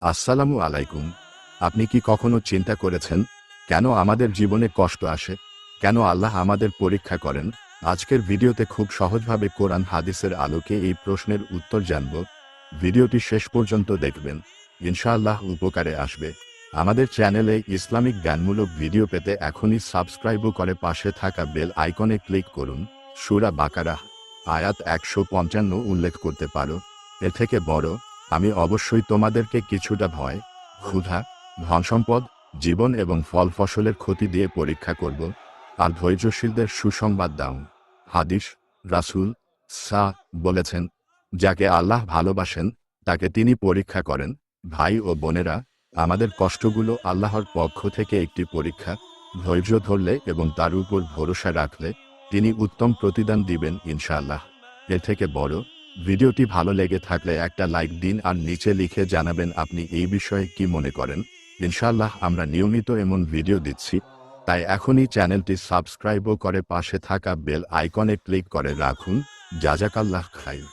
আসসালামু আলাইকুম। আপনি কি কখনো চিন্তা করেছেন কেন আমাদের জীবনে কষ্ট আসে, কেন আল্লাহ আমাদের পরীক্ষা করেন? আজকের ভিডিওতে খুব সহজভাবে কোরআন হাদিসের আলোকে এই প্রশ্নের উত্তর জানব। ভিডিওটি শেষ পর্যন্ত দেখবেন, ইনশাআল্লাহ উপকারে আসবে। আমাদের চ্যানেলে ইসলামিক জ্ঞানমূলক ভিডিও পেতে এখনই সাবস্ক্রাইব করে পাশে থাকা বেল আইকনে ক্লিক করুন। সূরা বাকারাহ আয়াত 155 উল্লেখ করতে পারো, এর থেকে বড়, আমি অবশ্যই তোমাদেরকে কিছুটা ভয়, ক্ষুধা, ধনসম্পদ, জীবন এবং ফল ফসলের ক্ষতি দিয়ে পরীক্ষা করব, আর ধৈর্যশীলদের সুসংবাদ দাও। হাদিস, রাসূল বলেছেন, যাকে আল্লাহ ভালোবাসেন তাকে তিনি পরীক্ষা করেন। ভাই ও বোনেরা, আমাদের কষ্টগুলো আল্লাহর পক্ষ থেকে একটি পরীক্ষা। ধৈর্য ধরলে এবং তার উপর ভরসা রাখলে তিনি উত্তম প্রতিদান দিবেন ইনশাআল্লাহ। এর থেকে বড়, ভিডিওটি ভালো লেগে থাকলে একটা লাইক দিন আর নিচে লিখে জানাবেন আপনি এই বিষয়ে কি মনে করেন। ইনশাআল্লাহ আমরা নিয়মিত এমন ভিডিও দিচ্ছি, তাই এখনই চ্যানেলটি সাবস্ক্রাইব করে পাশে থাকা বেল আইকনে ক্লিক করে রাখুন। জাযাকাল্লাহ খাইর।